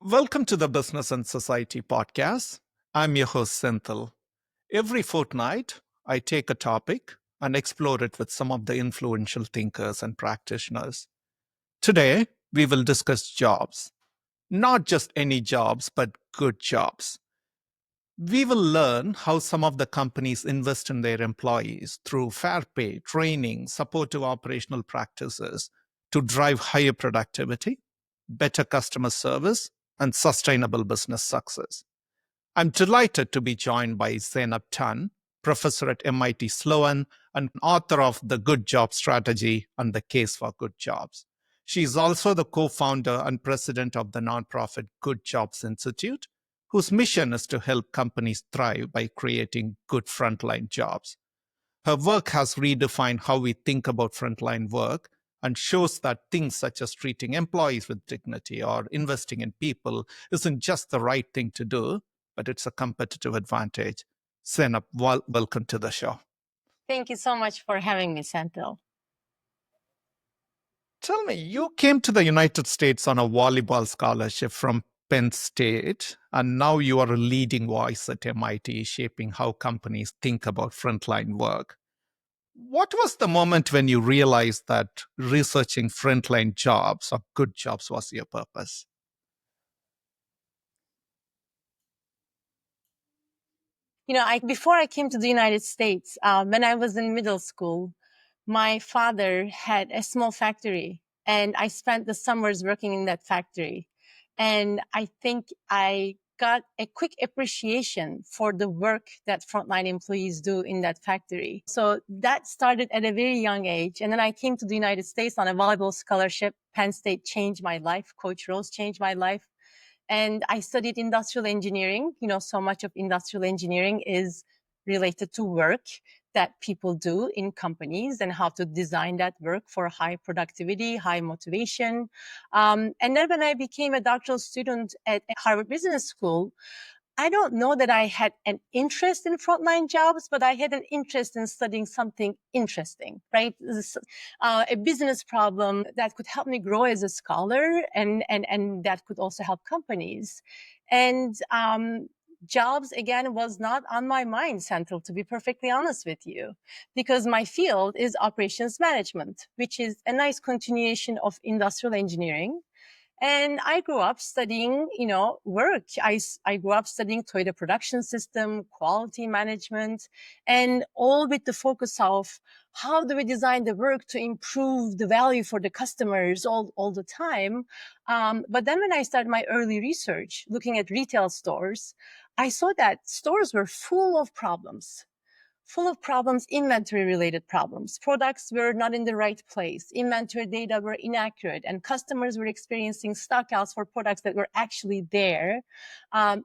Welcome to the Business and Society podcast. I'm your host, Senthil. Every fortnight, I take a topic and explore it with some of the influential thinkers and practitioners. Today, we will discuss jobs. Not just any jobs, but good jobs. We will learn how some of the companies invest in their employees through fair pay, training, supportive operational practices to drive higher productivity, better customer service, and sustainable business success. I'm delighted to be joined by Zeynep Ton, professor at MIT Sloan and author of The Good Job Strategy and the Case for Good Jobs. She is also the co founder and president of the nonprofit Good Jobs Institute, whose mission is to help companies thrive by creating good frontline jobs. Her work has redefined how we think about frontline work and shows that things such as treating employees with dignity or investing in people isn't just the right thing to do, but it's a competitive advantage. Senap, welcome to the show. Thank you so much for having me, Senthil. Tell me, you came to the United States on a volleyball scholarship from Penn State, and now you are a leading voice at MIT, shaping how companies think about frontline work. What was the moment when you realized that researching frontline jobs or good jobs was your purpose? Before I came to the United States, when I was in middle school, my father had a small factory, and I spent the summers working in that factory. And I think I got a quick appreciation for the work that frontline employees do in that factory. So that started at a very young age. And then I came to the United States on a volleyball scholarship. Penn State changed my life. Coach Rose changed my life. And I studied industrial engineering. So much of industrial engineering is related to work that people do in companies and how to design that work for high productivity, high motivation. And then when I became a doctoral student at Harvard Business School, I don't know that I had an interest in frontline jobs, but I had an interest in studying something interesting, right? A business problem that could help me grow as a scholar and that could also help companies. And jobs, again, was not on my mind, Senthil, to be perfectly honest with you, because my field is operations management, which is a nice continuation of industrial engineering. And I grew up studying, work. I grew up studying Toyota production system, quality management, and all with the focus of how do we design the work to improve the value for the customers all the time. But then when I started my early research, looking at retail stores, I saw that stores were full of problems, inventory related problems. Products were not in the right place. Inventory data were inaccurate and customers were experiencing stockouts for products that were actually there.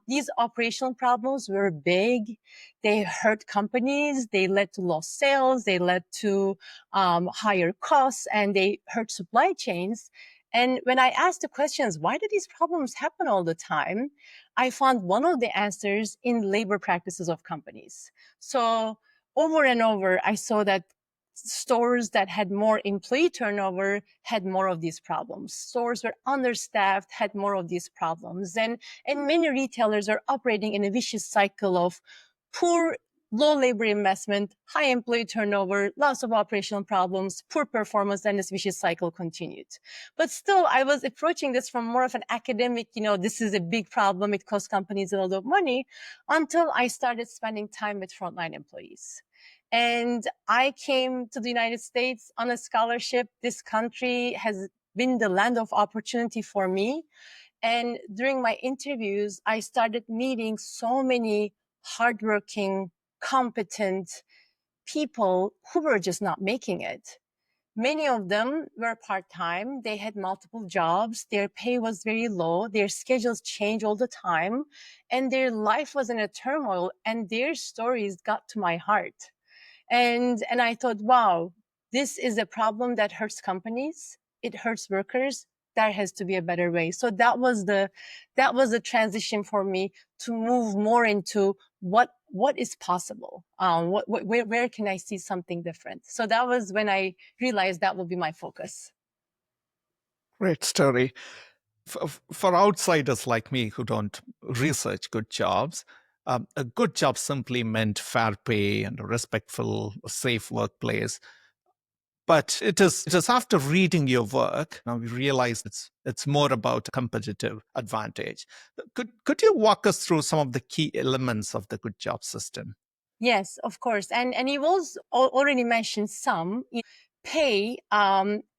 These operational problems were big. They hurt companies. They led to lost sales. They led to higher costs, and they hurt supply chains. And when I asked the questions, why do these problems happen all the time? I found one of the answers in labor practices of companies. So over and over, I saw that stores that had more employee turnover had more of these problems. Stores were understaffed, had more of these problems. And many retailers are operating in a vicious cycle of poor, low labor investment, high employee turnover, lots of operational problems, poor performance, and this vicious cycle continued. But still, I was approaching this from more of an academic, this is a big problem. It costs companies a lot of money, until I started spending time with frontline employees. And I came to the United States on a scholarship. This country has been the land of opportunity for me. And during my interviews, I started meeting so many hardworking, competent people who were just not making it. Many of them were part-time. They had multiple jobs. Their pay was very low. Their schedules changed all the time. And their life was in a turmoil. And their stories got to my heart. And I thought, wow, this is a problem that hurts companies. It hurts workers. There has to be a better way. So that was the transition for me to move more into what is possible. Where can I see something different? So that was when I realized that will be my focus. Great story. For outsiders like me who don't research good jobs, a good job simply meant fair pay and a respectful, safe workplace. But it is after reading your work now we realize it's more about competitive advantage. Could you walk us through some of the key elements of the good job system? Yes, of course. And you also already mentioned some. Pay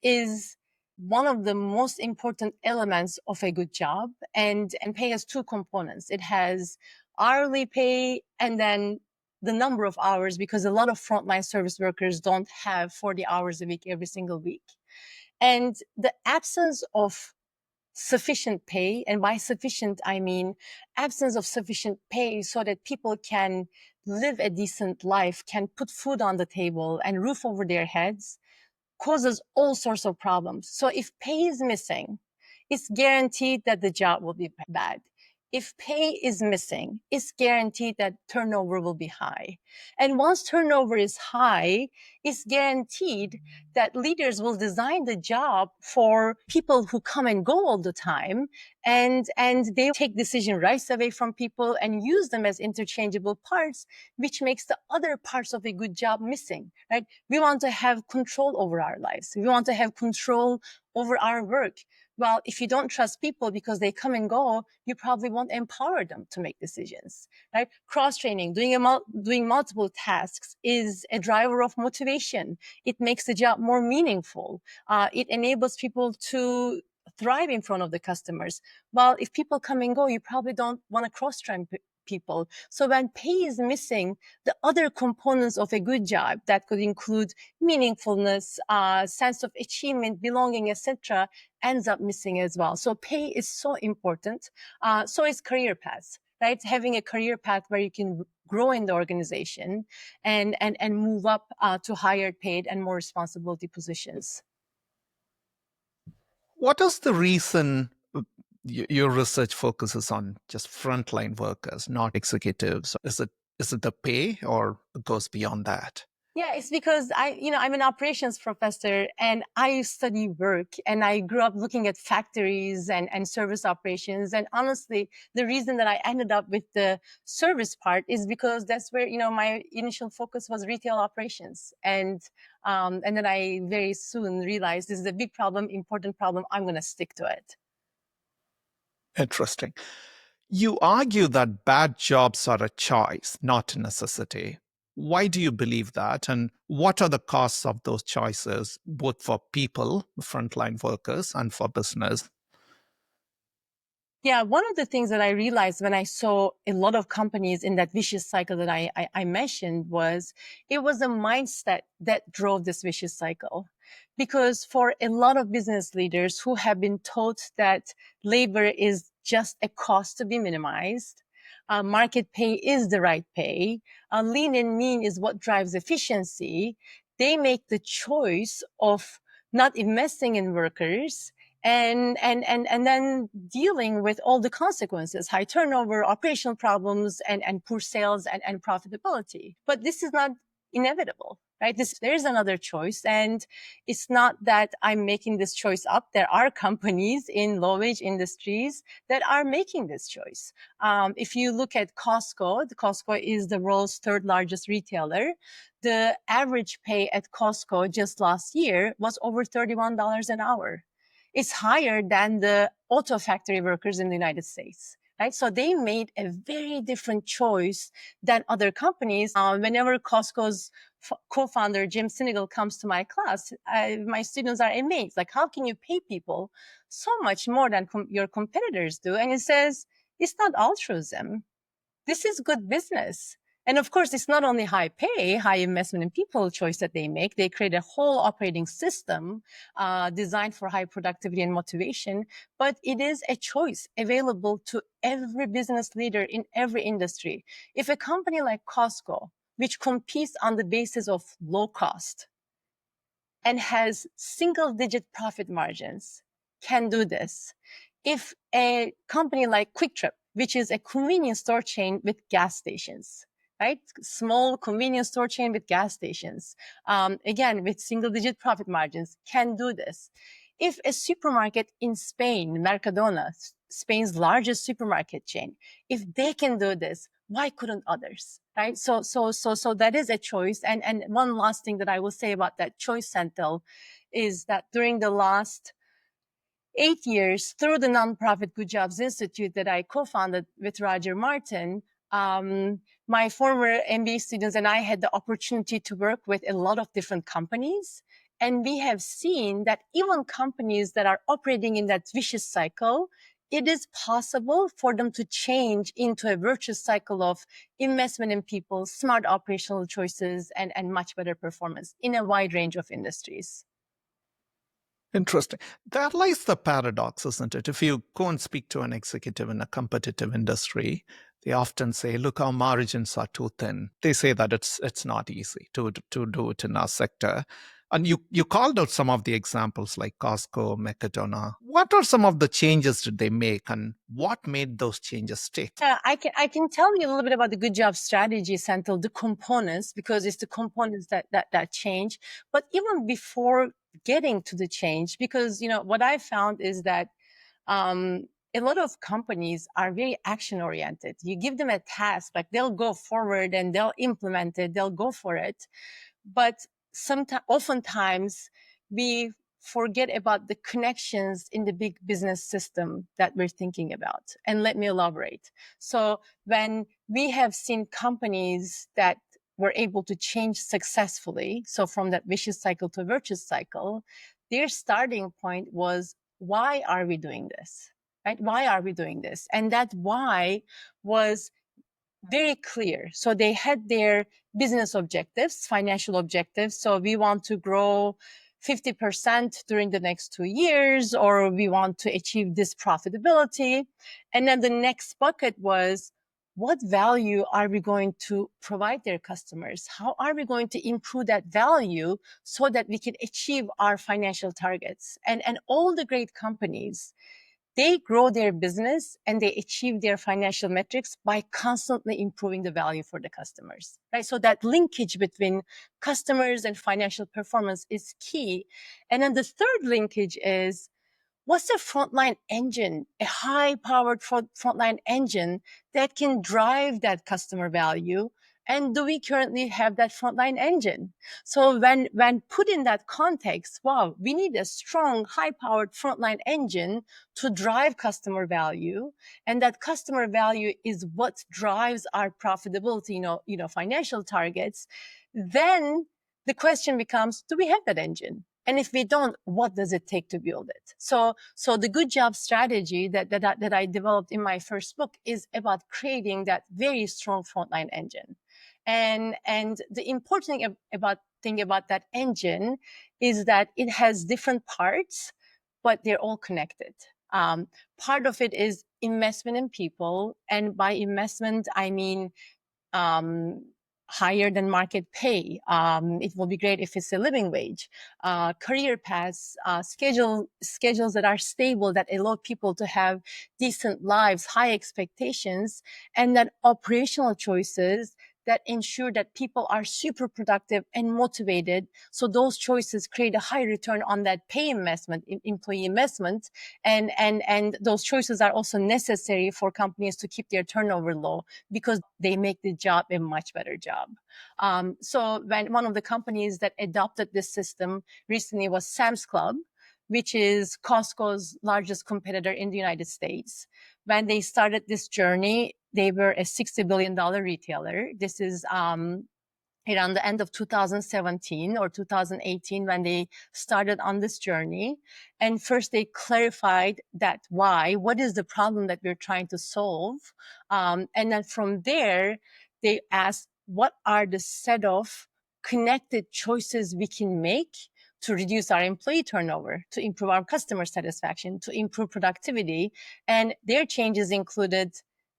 is one of the most important elements of a good job. And pay has two components. It has hourly pay and then the number of hours, because a lot of frontline service workers don't have 40 hours a week every single week. And the absence of sufficient pay, and by sufficient, I mean absence of sufficient pay so that people can live a decent life, can put food on the table and roof over their heads, causes all sorts of problems. So if pay is missing, it's guaranteed that the job will be bad. If pay is missing, it's guaranteed that turnover will be high. And once turnover is high, it's guaranteed that leaders will design the job for people who come and go all the time, and they take decision rights away from people and use them as interchangeable parts, which makes the other parts of a good job missing, right? We want to have control over our lives. We want to have control over our work. Well, if you don't trust people because they come and go, you probably won't empower them to make decisions, right? Cross-training, doing multiple tasks is a driver of motivation. It makes the job more meaningful. It enables people to thrive in front of the customers. Well, if people come and go, you probably don't want to cross-train people. So when pay is missing, the other components of a good job that could include meaningfulness, sense of achievement, belonging, etc., ends up missing as well. So pay is so important. So is career paths, right? Having a career path where you can grow in the organization and move up to higher paid and more responsibility positions. What is the reason your research focuses on just frontline workers, not executives? Is it the pay or it goes beyond that? Yeah, it's because I'm an operations professor and I study work, and I grew up looking at factories and service operations. And honestly, the reason that I ended up with the service part is because that's where, my initial focus was retail operations. And then I very soon realized this is a big problem, important problem. I'm going to stick to it. Interesting. You argue that bad jobs are a choice, not a necessity. Why do you believe that? And what are the costs of those choices, both for people, frontline workers, and for business? Yeah, one of the things that I realized when I saw a lot of companies in that vicious cycle that I mentioned was it was a mindset that drove this vicious cycle. Because for a lot of business leaders who have been taught that labor is just a cost to be minimized, market pay is the right pay, lean and mean is what drives efficiency, they make the choice of not investing in workers and then dealing with all the consequences, high turnover, operational problems, and poor sales and profitability. But this is not inevitable, right? There's another choice. And it's not that I'm making this choice up. There are companies in low wage industries that are making this choice. If you look at Costco, Costco is the world's third largest retailer. The average pay at Costco just last year was over $31 an hour. It's higher than the auto factory workers in the United States, right? So they made a very different choice than other companies. Whenever Costco's co-founder, Jim Sinegal, comes to my class, my students are amazed. Like, how can you pay people so much more than your competitors do? And he says, it's not altruism. This is good business. And of course, it's not only high pay, high investment in people choice that they make. They create a whole operating system designed for high productivity and motivation. But it is a choice available to every business leader in every industry. If a company like Costco, which competes on the basis of low cost and has single digit profit margins, can do this. If a company like Quick Trip, which is a convenience store chain with gas stations, right? Small convenience store chain with gas stations, again, with single digit profit margins, can do this. If a supermarket in Spain, Mercadona, Spain's largest supermarket chain, if they can do this, why couldn't others? Right? So that is a choice. And one last thing that I will say about that choice, Senthil, is that during the last 8 years, through the nonprofit Good Jobs Institute that I co-founded with Roger Martin, my former MBA students and I had the opportunity to work with a lot of different companies. And we have seen that even companies that are operating in that vicious cycle, it is possible for them to change into a virtuous cycle of investment in people, smart operational choices, and much better performance in a wide range of industries. Interesting. That lies the paradox, isn't it? If you go and speak to an executive in a competitive industry, they often say, "Look, our margins are too thin." They say that it's not easy to do it in our sector. And you called out some of the examples like Costco, Mercadona. What are some of the changes did they make, and what made those changes stick? Yeah, I can tell you a little bit about the good job strategy, Senthil, the components, because it's the components that change. But even before getting to the change, because what I found is that a lot of companies are very action oriented. You give them a task, like they'll go forward and they'll implement it, they'll go for it. But oftentimes we forget about the connections in the big business system that we're thinking about. And let me elaborate. So when we have seen companies that were able to change successfully, so from that vicious cycle to virtuous cycle, their starting point was, why are we doing this? Right? Why are we doing this? And that why was very clear. So they had their business objectives, financial objectives. So we want to grow 50% during the next 2 years, or we want to achieve this profitability. And then the next bucket was, what value are we going to provide their customers? How are we going to improve that value so that we can achieve our financial targets? And all the great companies, they grow their business and they achieve their financial metrics by constantly improving the value for the customers, right? So that linkage between customers and financial performance is key. And then the third linkage is, what's a frontline engine, a high-powered frontline engine that can drive that customer value? And do we currently have that frontline engine? So when put in that context, wow, we need a strong, high-powered frontline engine to drive customer value, and that customer value is what drives our profitability, financial targets. Then the question becomes, do we have that engine? And if we don't, what does it take to build it? So the good job strategy that I developed in my first book is about creating that very strong frontline engine. And the important thing about that engine is that it has different parts, but they're all connected. Part of it is investment in people, and by investment I mean higher than market pay. It will be great if it's a living wage, career paths, schedules that are stable, that allow people to have decent lives, high expectations, and then operational choices that ensure that people are super productive and motivated. So those choices create a high return on that pay investment, employee investment. And those choices are also necessary for companies to keep their turnover low, because they make the job a much better job. So when one of the companies that adopted this system recently was Sam's Club, which is Costco's largest competitor in the United States. When they started this journey, they were a $60 billion retailer. This is around the end of 2017 or 2018 when they started on this journey. And first they clarified that why, what is the problem that we're trying to solve? And then from there, they asked, what are the set of connected choices we can make to reduce our employee turnover, to improve our customer satisfaction, to improve productivity? And their changes included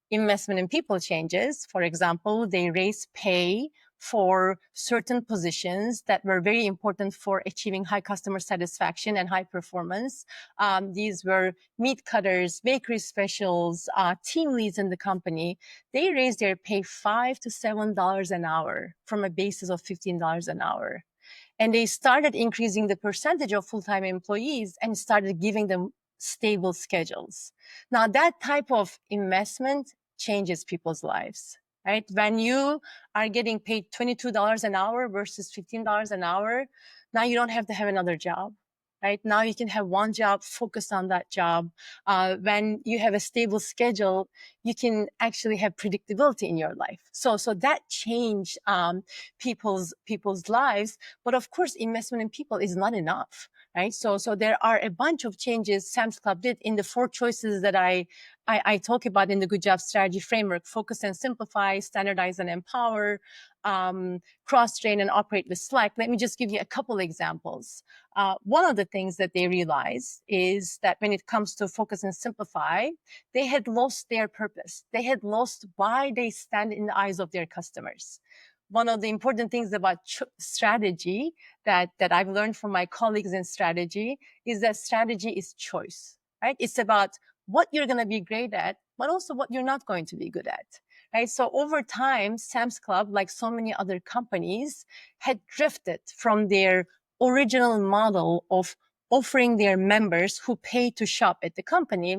investment in people changes. For example, they raised pay for certain positions that were very important for achieving high customer satisfaction and high performance. These were meat cutters, bakery specials, team leads in the company. They raised their pay $5 to $7 an hour from a basis of $15 an hour. And they started increasing the percentage of full-time employees and started giving them stable schedules. Now, that type of investment changes people's lives, right? When you are getting paid $22 an hour versus $15 an hour, now you don't have to have another job, right? Now you can have one job, focus on that job. When you have a stable schedule, you can actually have predictability in your life. So that changed people's lives. But of course, investment in people is not enough, right? So there are a bunch of changes Sam's Club did in the 4 choices that I talk about in the Good Job Strategy Framework: focus and simplify, standardize and empower, cross-train and operate with Slack. Let me just give you a couple examples. One of the things that they realized is that when it comes to focus and simplify, they had lost their purpose. They had lost why they stand in the eyes of their customers. One of the important things about strategy that I've learned from my colleagues in strategy is that strategy is choice, right? It's about what you're going to be great at, but also what you're not going to be good at, right? So over time, Sam's Club, like so many other companies, had drifted from their original model of offering their members who pay to shop at the company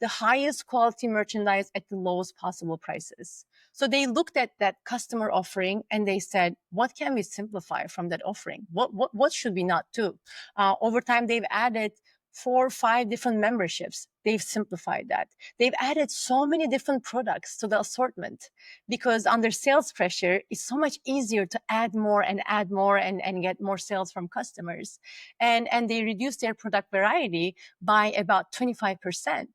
the highest quality merchandise at the lowest possible prices. So they looked at that customer offering and they said, what can we simplify from that offering? What should we not do? Over time, they've added 4 or 5 different memberships. They've simplified that. They've added so many different products to the assortment because under sales pressure, it's so much easier to add more and get more sales from customers. And they reduced their product variety by about 25%.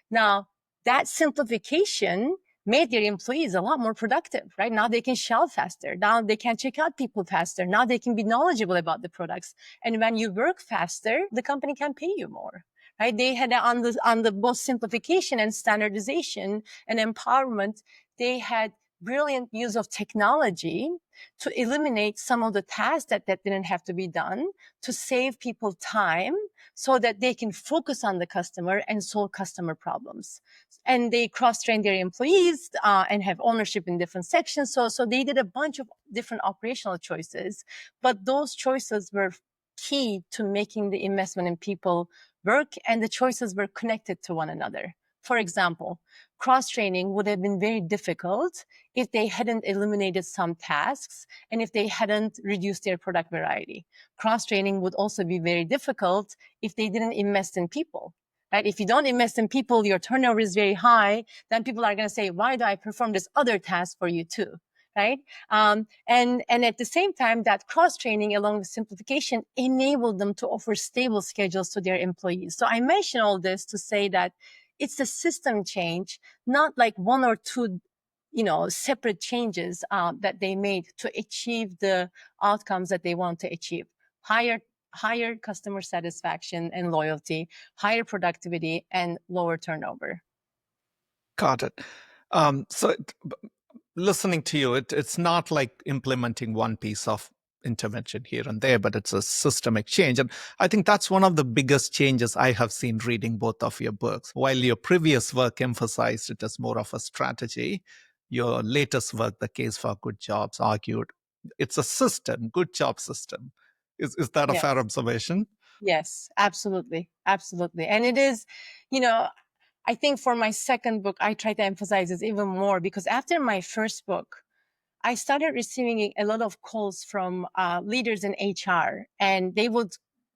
Now, that simplification made their employees a lot more productive, right? Now they can shelf faster. Now they can check out people faster. Now they can be knowledgeable about the products. And when you work faster, the company can pay you more, right? They had on the both simplification and standardization and empowerment, they had brilliant use of technology to eliminate some of the tasks that didn't have to be done, to save people time so that they can focus on the customer and solve customer problems. And they cross-train their employees and have ownership in different sections. So they did a bunch of different operational choices, but those choices were key to making the investment in people work, and the choices were connected to one another. For example, cross-training would have been very difficult if they hadn't eliminated some tasks and if they hadn't reduced their product variety. Cross-training would also be very difficult if they didn't invest in people. Right? If you don't invest in people, your turnover is very high, then people are going to say, why do I perform this other task for you too? Right? And at the same time, that cross-training along with simplification enabled them to offer stable schedules to their employees. So I mention all this to say that it's a system change, not like 1 or 2 separate changes that they made to achieve the outcomes that they want to achieve. Higher customer satisfaction and loyalty, higher productivity, and lower turnover. Got it. Listening to you, it's not like implementing one piece of intervention here and there, but it's a systemic change. And I think that's one of the biggest changes I have seen reading both of your books. While your previous work emphasized it as more of a strategy, your latest work, The Case for Good Jobs, argued it's a system, good job system. Is that a fair Yes. observation? Yes, absolutely. Absolutely. And it is, I think for my second book, I try to emphasize this even more because after my first book, I started receiving a lot of calls from leaders in HR, and they would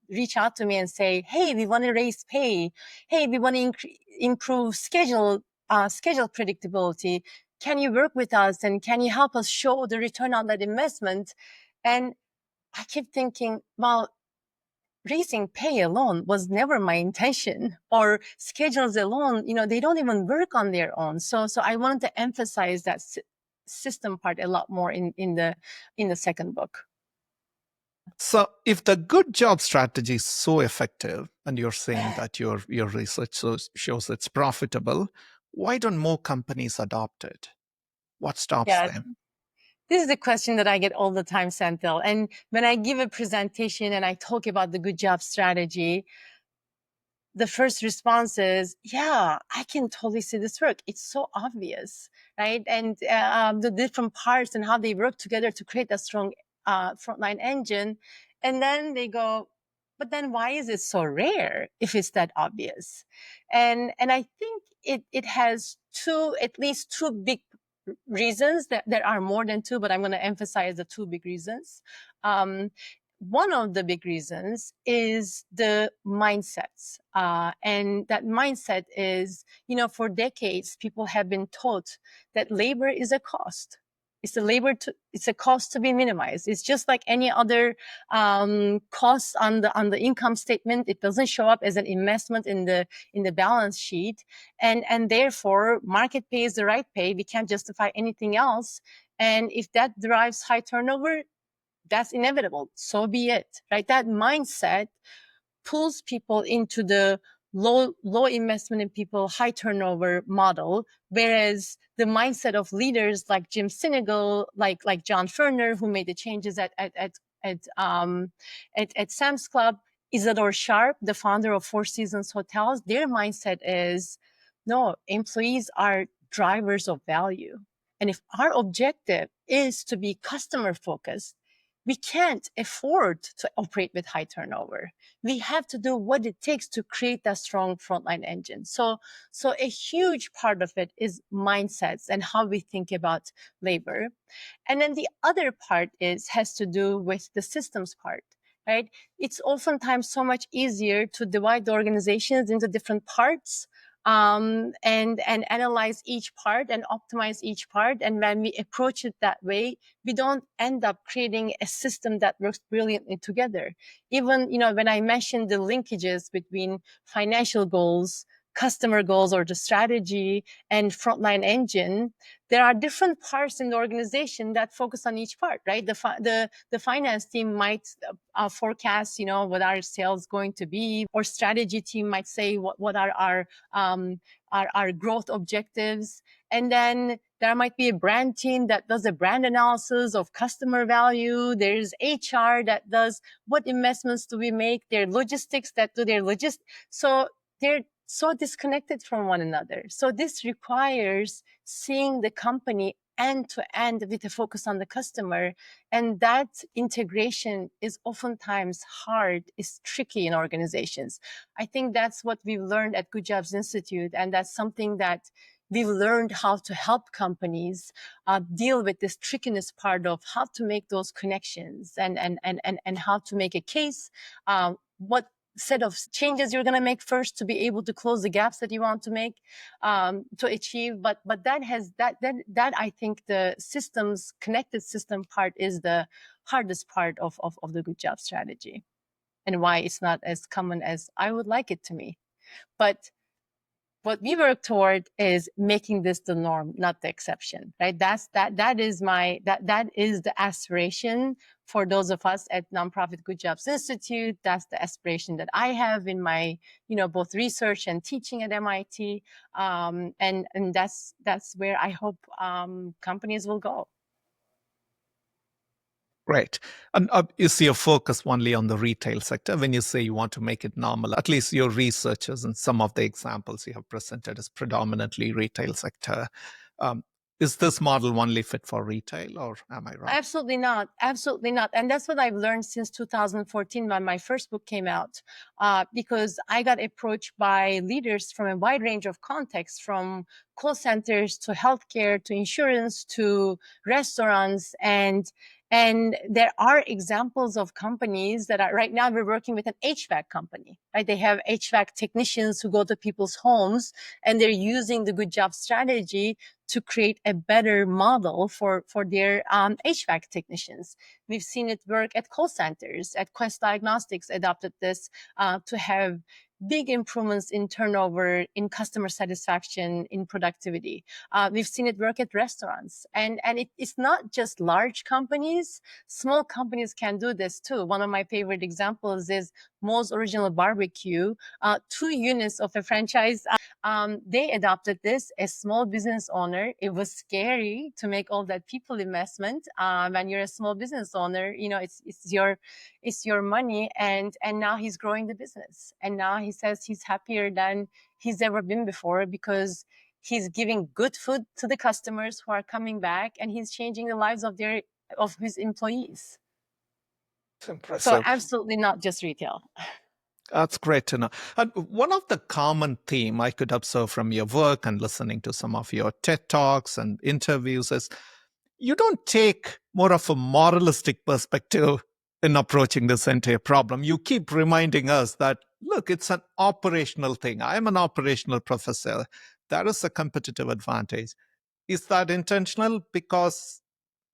reach out to me and say, "Hey, we want to raise pay. Hey, we want to improve schedule predictability. Can you work with us and can you help us show the return on that investment?" And I keep thinking, well, raising pay alone was never my intention, or schedules alone, they don't even work on their own. So I wanted to emphasize that system part a lot more in the second book. So, if the good job strategy is so effective, and you're saying that your research shows it's profitable, why don't more companies adopt it? What stops Yeah, them? this is the question that I get all the time, Senthil. And when I give a presentation and I talk about the good job strategy, the first response is, yeah, I can totally see this work. It's so obvious, right? And the different parts and how they work together to create a strong frontline engine. And then they go, but then why is it so rare if it's that obvious? And I think it has at least two big reasons. That there are more than two, but I'm going to emphasize the two big reasons. One of the big reasons is the mindsets. And that mindset is, for decades, people have been taught that labor is a cost. It's a cost to be minimized. It's just like any other cost on the income statement. It doesn't show up as an investment in the balance sheet, and therefore market pay is the right pay. We can't justify anything else. And if that drives high turnover, that's inevitable. So be it, right? That mindset pulls people into the low investment in people, high turnover model, whereas the mindset of leaders like Jim Sinegal, like John Furner, who made the changes at Sam's Club, Isadore Sharp, the founder of Four Seasons Hotels, their mindset is, no, employees are drivers of value. And if our objective is to be customer focused, we can't afford to operate with high turnover. We have to do what it takes to create that strong frontline engine. So a huge part of it is mindsets and how we think about labor. And then the other part has to do with the systems part, right? It's oftentimes so much easier to divide the organizations into different parts, and analyze each part and optimize each part. And when we approach it that way, we don't end up creating a system that works brilliantly together. Even, when I mentioned the linkages between financial goals, customer goals, or the strategy and frontline engine, there are different parts in the organization that focus on each part, right? The finance team might forecast, what our sales going to be, or strategy team might say what are our growth objectives. And then there might be a brand team that does a brand analysis of customer value. There's HR that does what investments do we make. There are logistics that do their logistics. So they're so disconnected from one another. So this requires seeing the company end to end with a focus on the customer. And that integration is oftentimes hard, is tricky in organizations. I think that's what we've learned at Good Jobs Institute. And that's something that we've learned how to help companies deal with this trickiness part of how to make those connections and how to make a case, what set of changes you're going to make first to be able to close the gaps that you want to make, to achieve. But that I think the systems connected system part is the hardest part of the good job strategy, and why it's not as common as I would like it to be. But what we work toward is making this the norm, not the exception, right? That is the aspiration for those of us at Nonprofit Good Jobs Institute. That's the aspiration that I have in my, both research and teaching at MIT. And that's where I hope companies will go. Right. And is your focus only on the retail sector when you say you want to make it normal? At least your researchers and some of the examples you have presented is predominantly retail sector. Um, is this model only fit for retail, or am I wrong? Absolutely not. Absolutely not. And that's what I've learned since 2014 when my first book came out, because I got approached by leaders from a wide range of contexts, from call centers to healthcare to insurance to restaurants. And there are examples of companies that are, right now we're working with an HVAC company, right? They have HVAC technicians who go to people's homes, and they're using the good job strategy to create a better model for their HVAC technicians. We've seen it work at call centers. At Quest Diagnostics adopted this to have big improvements in turnover, in customer satisfaction, in productivity. We've seen it work at restaurants. And it's not just large companies. Small companies can do this too. One of my favorite examples is Moe's Original Barbecue. 2 units of a franchise, they adopted this. A small business owner, it was scary to make all that people investment. When you're a small business owner, it's your money, and now he's growing the business. And now he says he's happier than he's ever been before, because he's giving good food to the customers who are coming back, and he's changing the lives of his employees. It's So impressive. absolutely not just retail. That's great to know. And one of the common theme I could observe from your work and listening to some of your TED Talks and interviews is you don't take more of a moralistic perspective in approaching this entire problem. You keep reminding us that, look, it's an operational thing. I'm an operational professor. That is a competitive advantage. Is that intentional because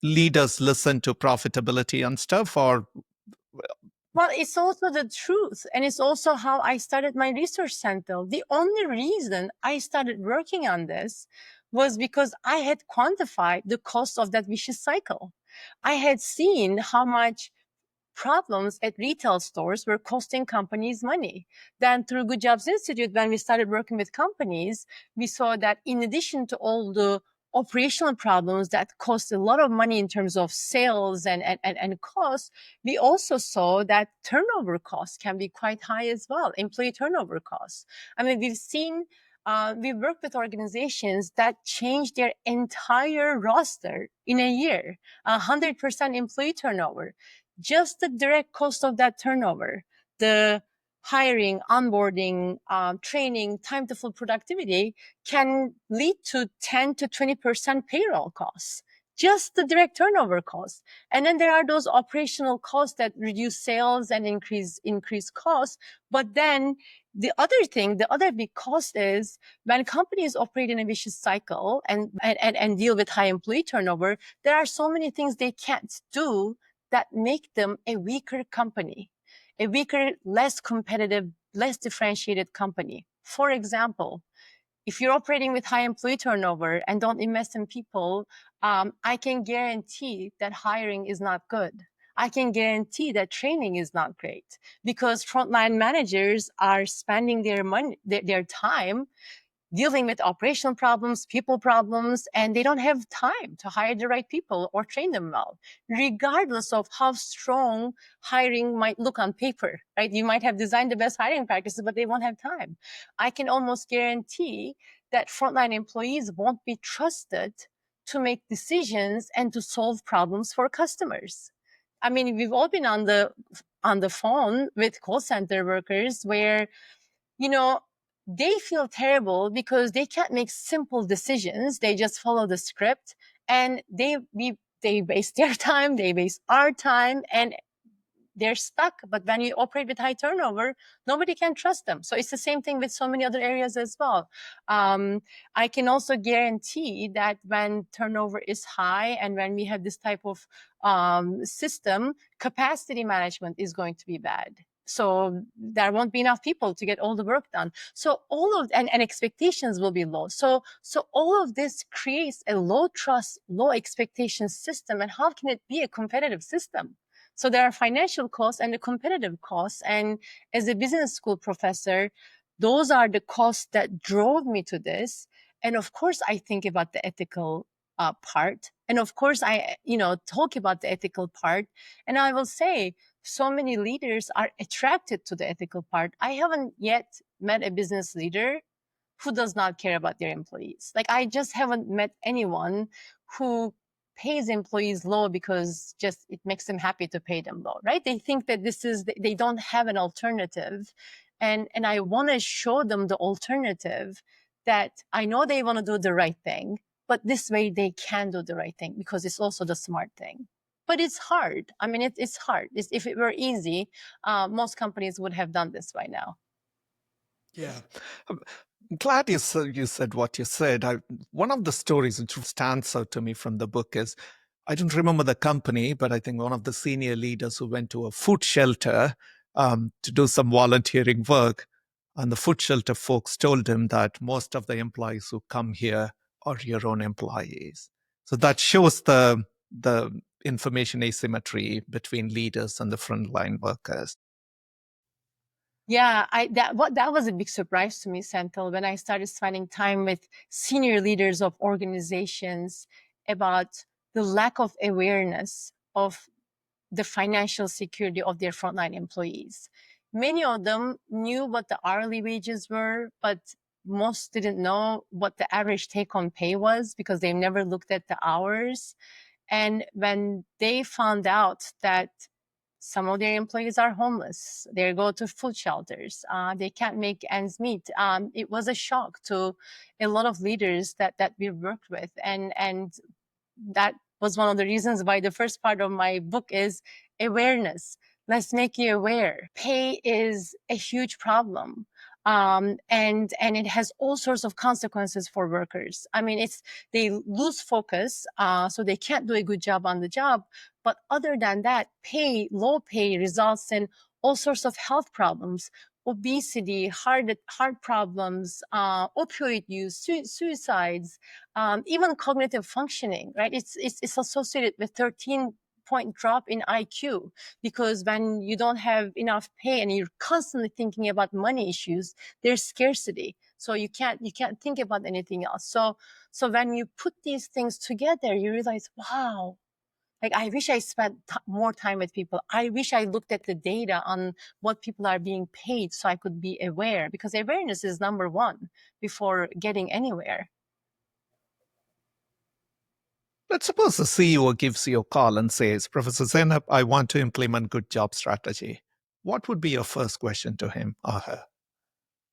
leaders listen to profitability and stuff, or Well, it's also the truth. And it's also how I started my research center. The only reason I started working on this was because I had quantified the cost of that vicious cycle. I had seen how much problems at retail stores were costing companies money. Then through Good Jobs Institute, when we started working with companies, we saw that in addition to all the operational problems that cost a lot of money in terms of sales and costs, we also saw that turnover costs can be quite high as well, employee turnover costs. I mean, we work with organizations that change their entire roster in a year, 100% employee turnover. Just the direct cost of that turnover, the hiring, onboarding, training, time to full productivity can lead to 10 to 20% payroll costs. Just the direct turnover costs. And then there are those operational costs that reduce sales and increase costs. But then the other big cost is when companies operate in a vicious cycle and deal with high employee turnover, there are so many things they can't do that make them a weaker company, a weaker, less competitive, less differentiated company. For example, if you're operating with high employee turnover and don't invest in people, I can guarantee that hiring is not good. I can guarantee that training is not great because frontline managers are spending their money, their time dealing with operational problems, people problems, and they don't have time to hire the right people or train them well, regardless of how strong hiring might look on paper, right? You might have designed the best hiring practices, but they won't have time. I can almost guarantee that frontline employees won't be trusted to make decisions and to solve problems for customers. I mean, we've all been on the phone with call center workers where, you know, they feel terrible because they can't make simple decisions. They just follow the script and they waste their time, they waste our time, and they're stuck. But when you operate with high turnover, nobody can trust them. So it's the same thing with so many other areas as well. I can also guarantee that when turnover is high and when we have this type of system, capacity management is going to be bad. So there won't be enough people to get all the work done. So and expectations will be low. So all of this creates a low trust, low expectation system. And how can it be a competitive system? So there are financial costs and the competitive costs. And as a business school professor, those are the costs that drove me to this. And of course, I think about the ethical part. And of course, I, talk about the ethical part. And I will say, so many leaders are attracted to the ethical part. I haven't yet met a business leader who does not care about their employees. Like, I just haven't met anyone who pays employees low because just it makes them happy to pay them low, right? They think that they don't have an alternative. And I want to show them the alternative, that I know they want to do the right thing, but this way they can do the right thing because it's also the smart thing. But it's hard. I mean, it's hard. If it were easy, most companies would have done this by now. yeah. I'm glad you said what you said. One of the stories which stands out to me from the book is I don't remember the company, but I think one of the senior leaders who went to a food shelter to do some volunteering work. And the food shelter folks told him that most of the employees who come here are your own employees. So that shows the information asymmetry between leaders and the frontline workers. Yeah, that was a big surprise to me, Senthil, when I started spending time with senior leaders of organizations about the lack of awareness of the financial security of their frontline employees. Many of them knew what the hourly wages were, but most didn't know what the average take-home pay was because they never looked at the hours. And when they found out that Some of their employees are homeless. They go to food shelters. They can't make ends meet. It was a shock to a lot of leaders that we worked with, and that was one of the reasons why the first part of my book is awareness. Let's make you aware. Pay is a huge problem. And it has all sorts of consequences for workers. I mean, they lose focus, so they can't do a good job on the job. But other than that, low pay results in all sorts of health problems, obesity, heart problems, opioid use, suicides, even cognitive functioning, right? It's associated with 13-point drop in IQ, because when you don't have enough pay and you're constantly thinking about money issues, there's scarcity. So you can't think about anything else. So when you put these things together, you realize, wow, like I wish I spent more time with people. I wish I looked at the data on what people are being paid so I could be aware, because awareness is number one before getting anywhere. Let's suppose the CEO gives you a call and says, Professor Zeynep, I want to implement good job strategy. What would be your first question to him or her?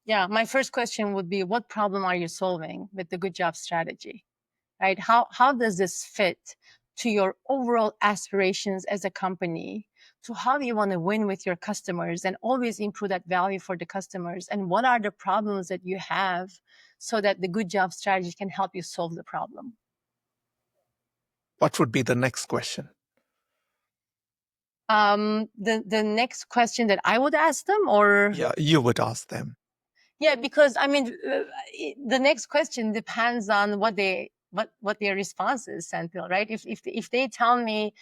Yeah, my first question would be, what problem are you solving with the good job strategy, right? How does this fit to your overall aspirations as a company, to how you want to win with your customers and always improve that value for the customers? And what are the problems that you have so that the good job strategy can help you solve the problem? What would be the next question? The next question that I would ask them, or Yeah, you would ask them. yeah, because I mean, the next question depends on what their response is, Senthil, right? If they tell me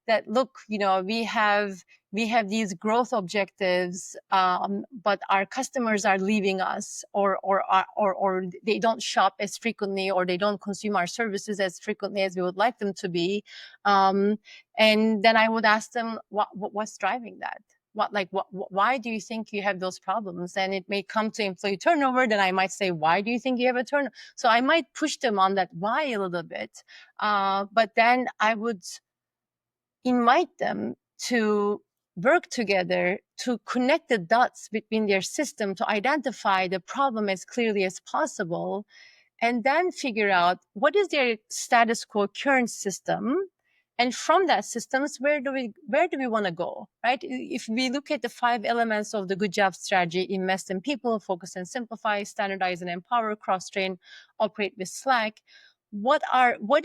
that, look, we have these growth objectives, but our customers are leaving us, or they don't shop as frequently, or they don't consume our services as frequently as we would like them to be, and then I would ask them what's driving that. Why do you think you have those problems? And it may come to employee turnover. Then I might say, why do you think you have a turnover? So I might push them on that why a little bit, but then I would invite them to work together to connect the dots between their system, to identify the problem as clearly as possible, and then figure out what is their status quo current system. And from that systems, where do we want to go, right? If we look at the 5 elements of the good job strategy: invest in people, focus and simplify, standardize and empower, cross-train, operate with Slack. What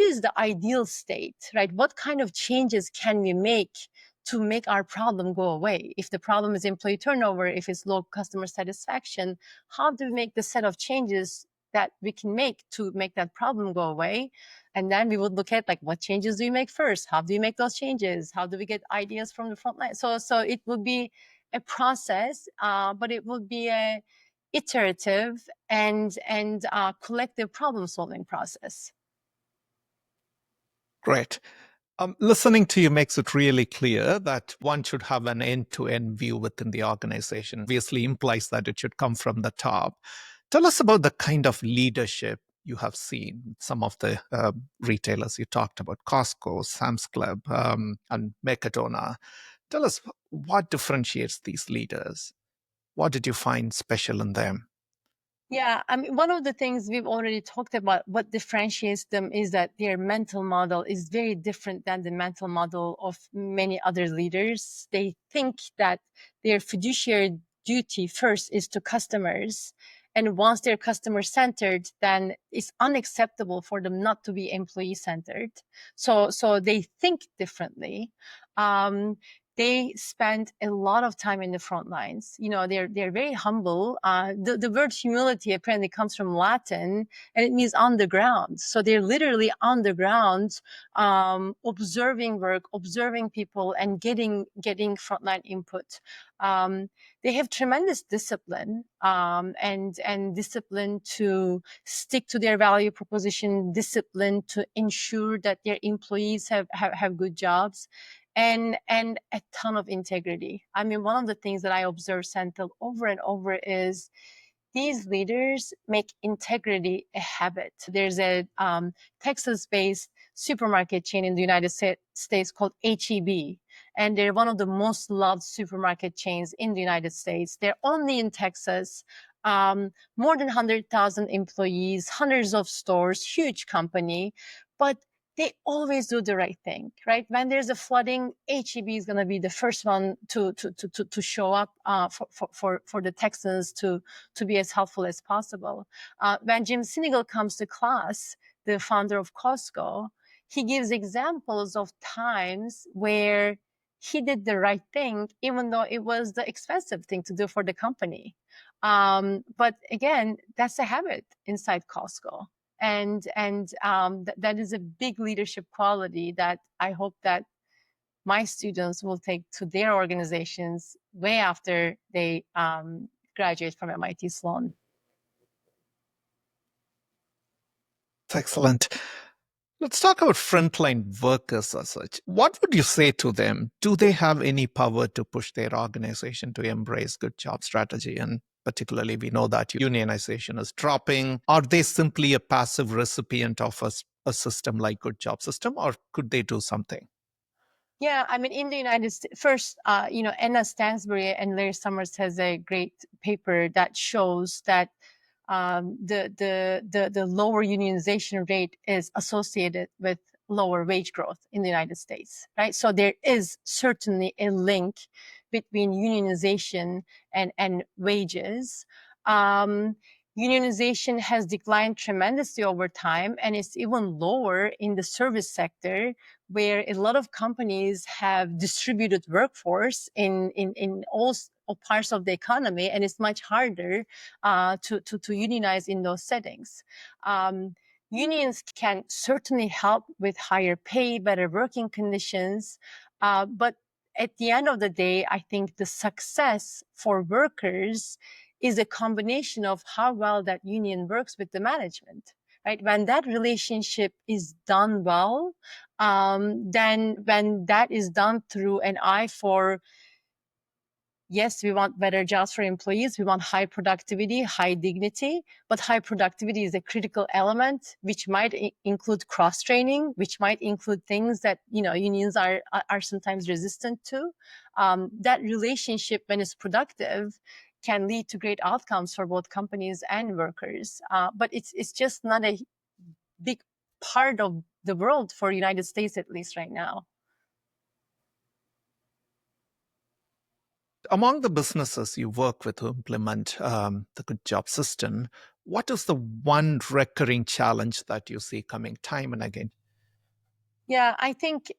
is the ideal state, right? What kind of changes can we make to make our problem go away? If the problem is employee turnover, if it's low customer satisfaction, how do we make the set of changes that we can make to make that problem go away? And then we would look at, like, what changes do you make first? How do you make those changes? How do we get ideas from the front line? So it would be a process, but it would be a iterative and collective problem solving process. Great. Listening to you makes it really clear that one should have an end-to-end view within the organization. Obviously implies that it should come from the top. Tell us about the kind of leadership you have seen. Some of the retailers you talked about, Costco, Sam's Club, and Mercadona. Tell us what differentiates these leaders. What did you find special in them? Yeah, I mean, one of the things we've already talked about, what differentiates them is that their mental model is very different than the mental model of many other leaders. They think that their fiduciary duty first is to customers. And once they're customer centered, then it's unacceptable for them not to be employee centered. So they think differently. They spend a lot of time in the front lines. They're very humble. The word humility apparently comes from Latin, and it means on the ground. So they're literally on the ground, observing work, observing people, and getting frontline input. They have tremendous discipline, and discipline to stick to their value proposition, discipline to ensure that their employees have good jobs, and a ton of integrity. I mean, one of the things that I observe, Senthil, over and over is these leaders make integrity a habit. There's a Texas-based supermarket chain in the United States called HEB. and they're one of the most loved supermarket chains in the United States. They're only in Texas. More than 100,000 employees, hundreds of stores, huge company, but they always do the right thing, right? When there's a flooding, HEB is going to be the first one to show up for the Texans to be as helpful as possible. When Jim Sinegal comes to class, the founder of Costco, he gives examples of times where he did the right thing, even though it was the expensive thing to do for the company. But again, that's a habit inside Costco. And that is a big leadership quality that I hope that my students will take to their organizations way after they graduate from MIT Sloan. Excellent. Let's talk about frontline workers as such. What would you say to them? Do they have any power to push their organization to embrace good job strategy? And particularly, we know that unionization is dropping. Are they simply a passive recipient of a system like good job system, or could they do something? Yeah, I mean, in the United States, first, Anna Stansbury and Larry Summers has a great paper that shows that the lower unionization rate is associated with lower wage growth in the United States, right? So there is certainly a link between unionization and wages. Unionization has declined tremendously over time, and it's even lower in the service sector, where a lot of companies have distributed workforce in all parts of the economy, and it's much harder to unionize in those settings. Unions can certainly help with higher pay, better working conditions, but at the end of the day, I think the success for workers is a combination of how well that union works with the management, right? When that relationship is done well, then when that is done through an eye for, yes, we want better jobs for employees. We want high productivity, high dignity, but high productivity is a critical element, which might include cross training, which might include things that, unions are sometimes resistant to. That relationship, when it's productive, can lead to great outcomes for both companies and workers. But it's just not a big part of the world for the United States, at least right now. Among the businesses you work with who implement the good job system, what is the one recurring challenge that you see coming time and again? Yeah, I think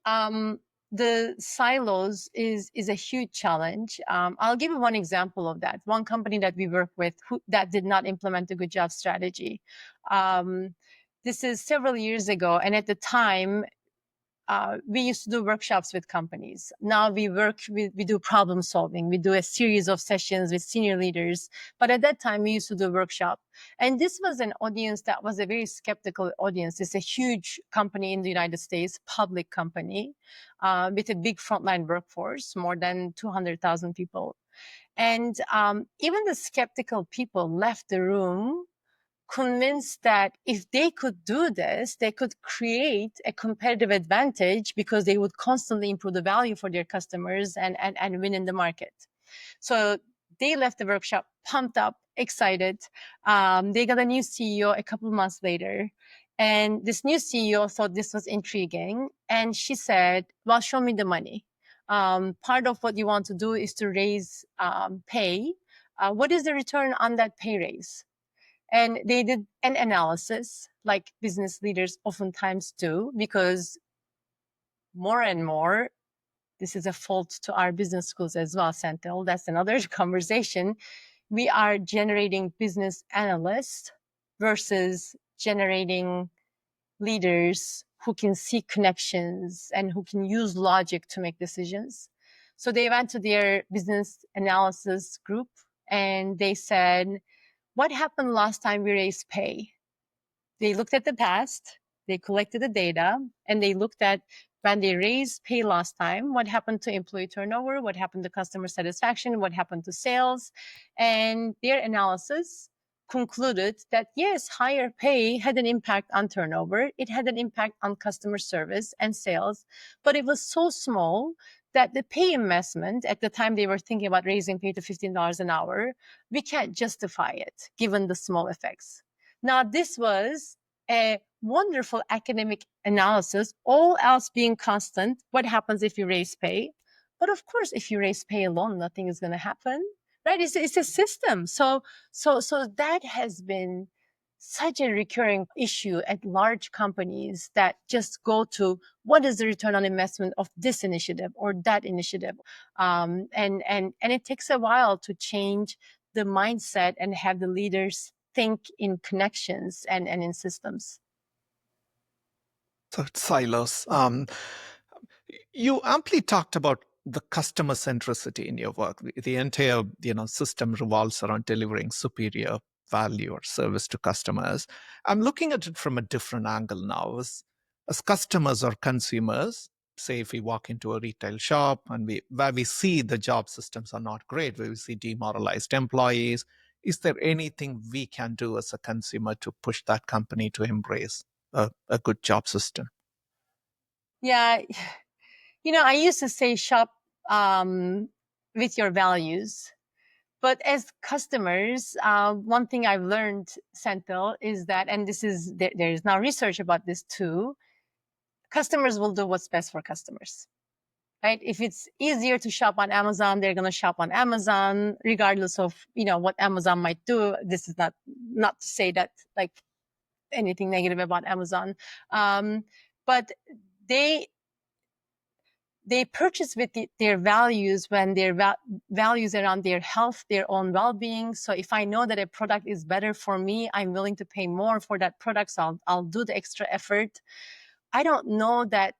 the silos is a huge challenge. I'll give you one example of that. One company that we work with that did not implement a good job strategy. This is several years ago, and at the time, we used to do workshops with companies. Now we do problem solving. We do a series of sessions with senior leaders. But at that time, we used to do workshop. And this was an audience that was a very skeptical audience. It's a huge company in the United States, public company, with a big frontline workforce, more than 200,000 people. And even the skeptical people left the room convinced that if they could do this, they could create a competitive advantage because they would constantly improve the value for their customers and win in the market. So they left the workshop pumped up, excited. They got a new CEO a couple of months later. And this new CEO thought this was intriguing. And she said, well, show me the money. Part of what you want to do is to raise pay. What is the return on that pay raise? And they did an analysis like business leaders oftentimes do, because more and more, this is a fault to our business schools as well, Senthil. That's another conversation. We are generating business analysts versus generating leaders who can see connections and who can use logic to make decisions. So they went to their business analysis group and they said, what happened last time we raised pay? They looked at the past, they collected the data, and they looked at when they raised pay last time, what happened to employee turnover, what happened to customer satisfaction, what happened to sales. And their analysis concluded that yes, higher pay had an impact on turnover, it had an impact on customer service and sales, but it was so small that the pay investment at the time they were thinking about raising pay to $15 an hour, we can't justify it given the small effects. Now, this was a wonderful academic analysis, all else being constant. What happens if you raise pay? But of course, if you raise pay alone, nothing is going to happen, right? It's a system. So that has been such a recurring issue at large companies that just go to what is the return on investment of this initiative or that initiative, and it takes a while to change the mindset and have the leaders think in connections and in systems. So silos. You amply talked about the customer centricity in your work. The entire system revolves around delivering superior value or service to customers. I'm looking at it from a different angle now. As customers or consumers, say if we walk into a retail shop and where we see the job systems are not great, where we see demoralized employees, is there anything we can do as a consumer to push that company to embrace a good job system? Yeah, I used to say shop with your values. But as customers, one thing I've learned, Senthil, is that, and there is now research about this too, customers will do what's best for customers, right? If it's easier to shop on Amazon, they're going to shop on Amazon, regardless of, what Amazon might do. This is not to say that like anything negative about Amazon. But they purchase with their values when their values around their health, their own well-being. So if I know that a product is better for me, I'm willing to pay more for that product. So I'll do the extra effort. I don't know that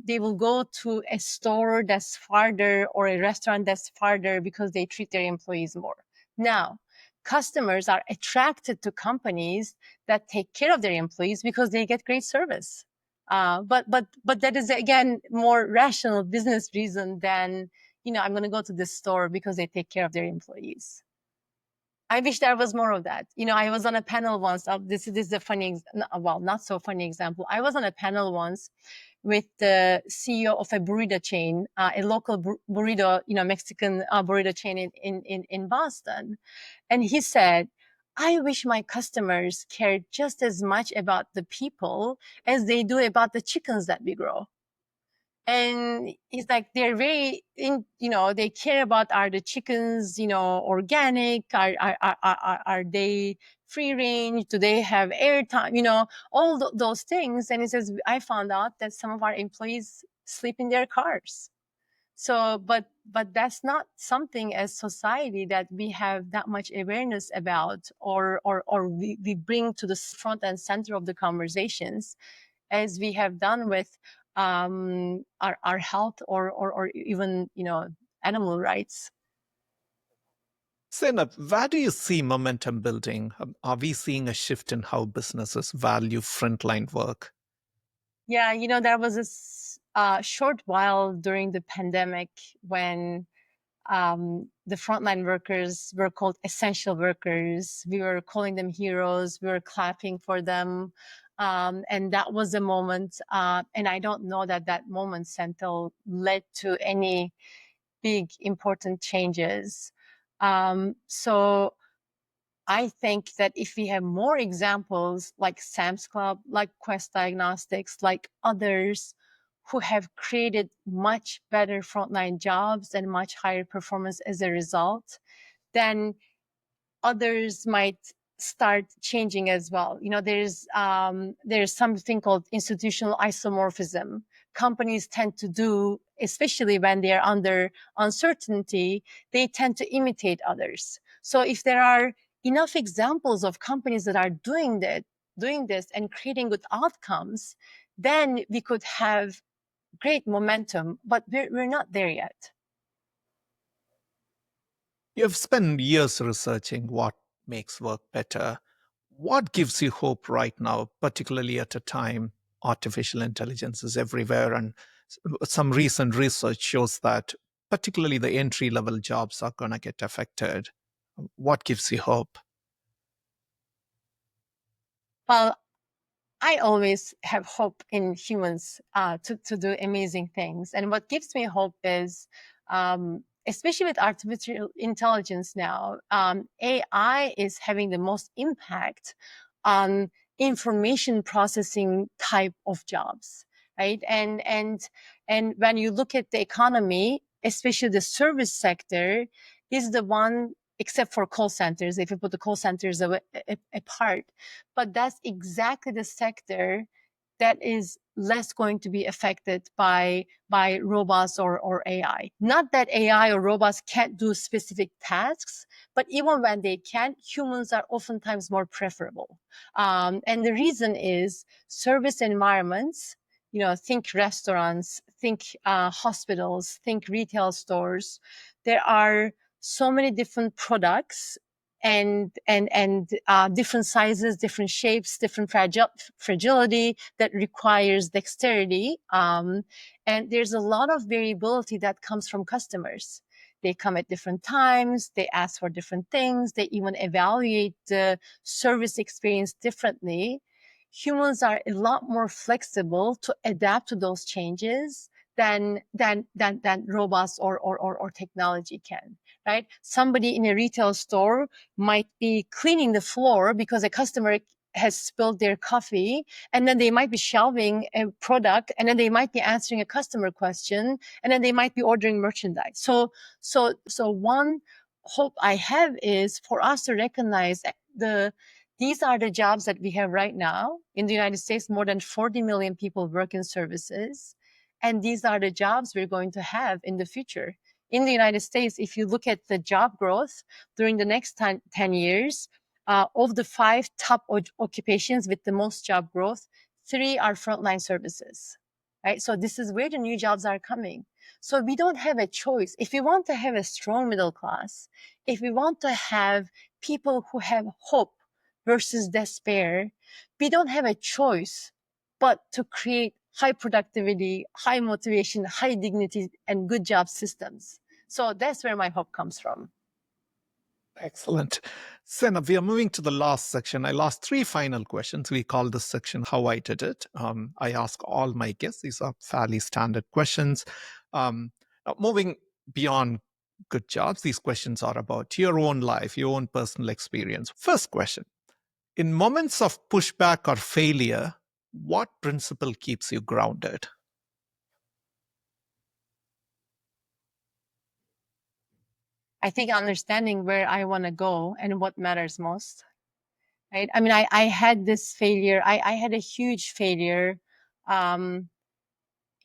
they will go to a store that's farther or a restaurant that's farther because they treat their employees more. Now, customers are attracted to companies that take care of their employees because they get great service. But that is again more rational business reason than I'm going to go to this store because they take care of their employees. I wish there was more of that. I was on a panel once. This is a funny, well, not so funny example. I was on a panel once with the CEO of a burrito chain, a local burrito, Mexican burrito chain in Boston, and he said, "I wish my customers cared just as much about the people as they do about the chickens that we grow." And it's like they're very they care about, are the chickens organic, are they free range, do they have airtime, all those things. And he says, I found out that some of our employees sleep in their cars. So but that's not something as society that we have that much awareness about, or we bring to the front and center of the conversations as we have done with our health or even animal rights. Zainab, where do you see momentum building? Are we seeing a shift in how businesses value frontline work? Yeah, there was a short while during the pandemic when the frontline workers were called essential workers. We were calling them heroes. We were clapping for them. And that was a moment. And I don't know that moment, Senthil, led to any big important changes. So I think that if we have more examples like Sam's Club, like Quest Diagnostics, like others who have created much better frontline jobs and much higher performance as a result, then others might start changing as well. There's something called institutional isomorphism. Companies tend to do, especially when they're under uncertainty, they tend to imitate others. So if there are enough examples of companies that are doing this and creating good outcomes, then we could have great momentum, but we're not there yet. You've spent years researching what makes work better. What gives you hope right now, particularly at a time artificial intelligence is everywhere? And some recent research shows that particularly the entry level jobs are going to get affected. What gives you hope? Well, I always have hope in humans to do amazing things. And what gives me hope is, especially with artificial intelligence now, AI is having the most impact on information processing type of jobs, right? And when you look at the economy, especially the service sector, is the one, except for call centers, if you put the call centers apart, but that's exactly the sector that is less going to be affected by robots or AI. Not that AI or robots can't do specific tasks, but even when they can, humans are oftentimes more preferable. And the reason is service environments, think restaurants, think hospitals, think retail stores. There are so many different products and different sizes, different shapes, different fragility that requires dexterity. And there's a lot of variability that comes from customers. They come at different times, they ask for different things, they even evaluate the service experience differently. Humans are a lot more flexible to adapt to those changes than robots or technology can. Right? Somebody in a retail store might be cleaning the floor because a customer has spilled their coffee, and then they might be shelving a product, and then they might be answering a customer question, and then they might be ordering merchandise. So one hope I have is for us to recognize these are the jobs that we have right now. In the United States, more than 40 million people work in services, and these are the jobs we're going to have in the future. In the United States, if you look at the job growth during the next 10 years, of the 5 top occupations with the most job growth, 3 are frontline services, right? So this is where the new jobs are coming. So we don't have a choice. If we want to have a strong middle class, if we want to have people who have hope versus despair, we don't have a choice but to create high productivity, high motivation, high dignity, and good job systems. So that's where my hope comes from. Excellent. Sena, we are moving to the last section. I lost 3 final questions. We call this section How I Did It. I ask all my guests, these are fairly standard questions. Moving beyond good jobs, these questions are about your own life, your own personal experience. First question: in moments of pushback or failure, what principle keeps you grounded? I think understanding where I want to go and what matters most, right? I mean, I had this failure. I had a huge failure in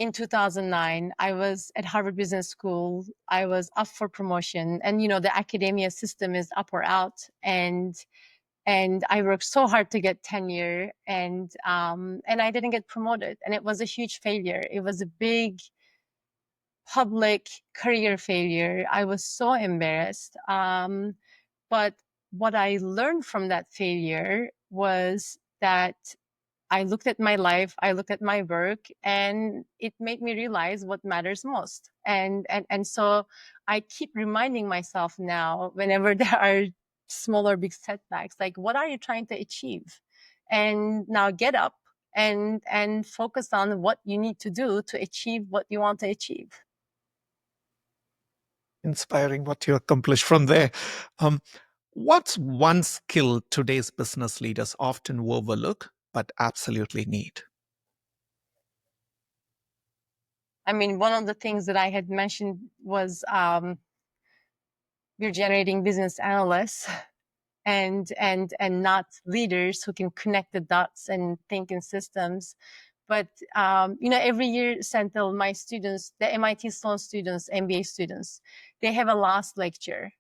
2009. I was at Harvard Business School. I was up for promotion, and the academia system is up or out, and I worked so hard to get tenure, and I didn't get promoted, and it was a huge failure. It was a big public career failure. I was so embarrassed. But what I learned from that failure was that I looked at my life, I looked at my work, and it made me realize what matters most. And so I keep reminding myself now, whenever there are small or big setbacks, like, what are you trying to achieve? And now get up and focus on what you need to do to achieve what you want to achieve. Inspiring what you accomplished from there. Um, what's one skill today's business leaders often overlook but absolutely need? I mean, one of the things that I had mentioned was we're generating business analysts and not leaders who can connect the dots and think in systems. But every year, Senthil, my students, the MIT Sloan students, MBA students, they have a last lecture.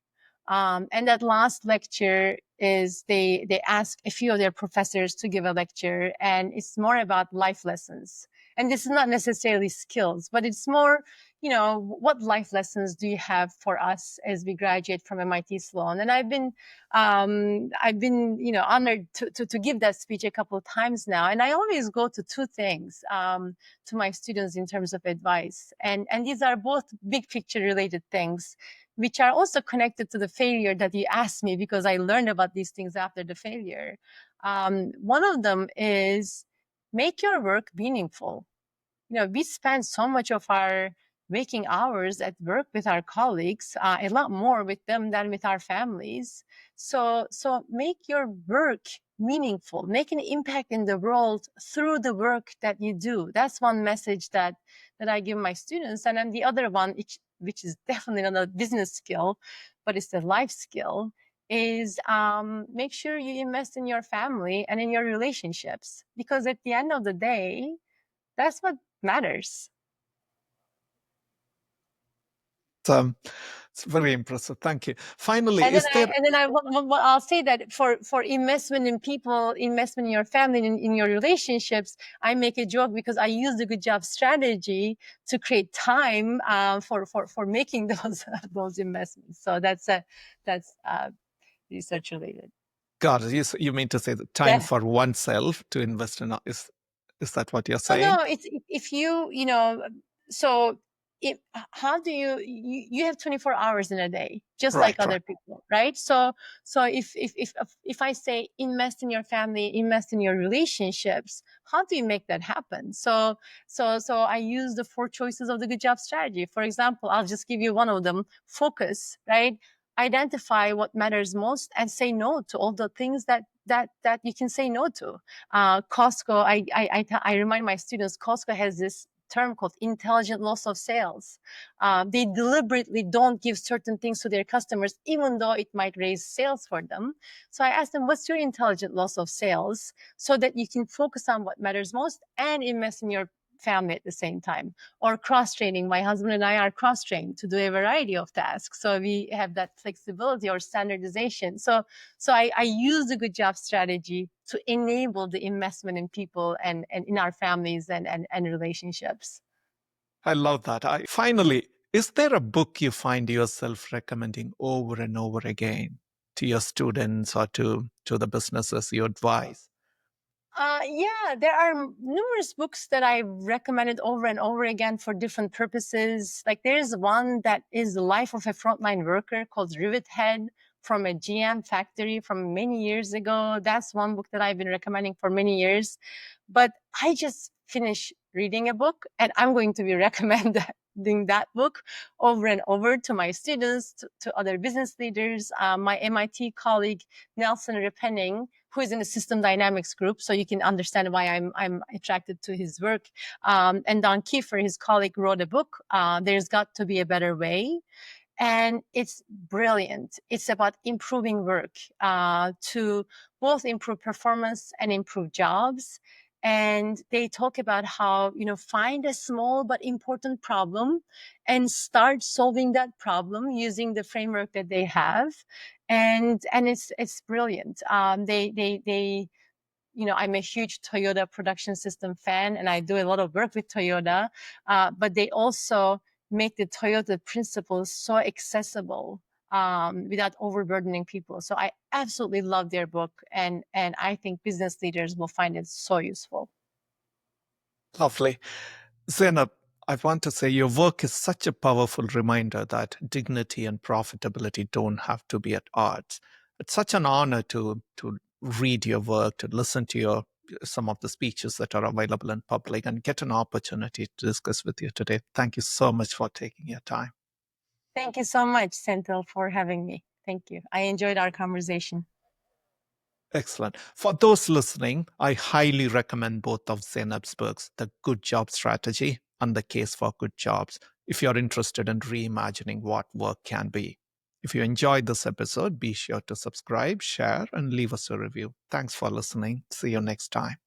And that last lecture is they ask a few of their professors to give a lecture, and it's more about life lessons. And this is not necessarily skills, but it's more, what life lessons do you have for us as we graduate from MIT Sloan? And I've been honored to give that speech a couple of times now. And I always go to 2 things to my students in terms of advice. And these are both big picture related things, which are also connected to the failure that you asked me, because I learned about these things after the failure. One of them is make your work meaningful. We spend so much of our waking hours at work with our colleagues, a lot more with them than with our families. So make your work meaningful, make an impact in the world through the work that you do. That's one message that I give my students. And then the other one, which is definitely not a business skill, but it's a life skill, is make sure you invest in your family and in your relationships, because at the end of the day, that's what matters. Um, it's very impressive. Thank you. Finally, And then is there I'll say that for investment in people, investment in your family, in your relationships, I make a joke because I use the good job strategy to create time for making those investments. So that's research related. God, you mean to say the time Yeah. for oneself to invest in is that what you're Oh saying? no, it's if so how do you have 24 hours in a day, just like Right, right. other people, right? So if I say invest in your family, invest in your relationships, how do you make that happen? So I use the 4 choices of the good job strategy. For example, I'll just give you one of them: focus, right? Identify what matters most and say no to all the things that you can say no to. Costco, I remind my students, Costco has this term called intelligent loss of sales. They deliberately don't give certain things to their customers, even though it might raise sales for them. So I asked them, what's your intelligent loss of sales, so that you can focus on what matters most and invest in your family at the same time? Or cross training. My husband and I are cross trained to do a variety of tasks. So we have that flexibility or standardization. So I use the good job strategy to enable the investment in people and in our families and relationships. I love that. Finally, is there a book you find yourself recommending over and over again to your students or to the businesses you advise? Yeah, there are numerous books that I recommended over and over again for different purposes. Like there's one that is the life of a frontline worker called Rivet Head, from a GM factory from many years ago. That's one book that I've been recommending for many years. But I just finished reading a book, and I'm going to be recommending that book over and over to my students, to other business leaders. My MIT colleague, Nelson Repenning, who is in the system dynamics group, so you can understand why I'm attracted to his work. And Don Kiefer, his colleague, wrote a book, There's Got to Be a Better Way. And it's brilliant. It's about improving work, to both improve performance and improve jobs. And they talk about how, find a small but important problem and start solving that problem using the framework that they have. And it's brilliant. I'm a huge Toyota production system fan, and I do a lot of work with Toyota. But they also make the Toyota principles so accessible, without overburdening people. So I absolutely love their book, and I think business leaders will find it so useful. Lovely. Zainab, I want to say your work is such a powerful reminder that dignity and profitability don't have to be at odds. It's such an honor to read your work, to listen to your some of the speeches that are available in public, and get an opportunity to discuss with you today. Thank you so much for taking your time. Thank you so much, Senthil, for having me. Thank you. I enjoyed our conversation. Excellent. For those listening, I highly recommend both of Zainab's books, The Good Job Strategy and The Case for Good Jobs, if you're interested in reimagining what work can be. If you enjoyed this episode, be sure to subscribe, share, and leave us a review. Thanks for listening. See you next time.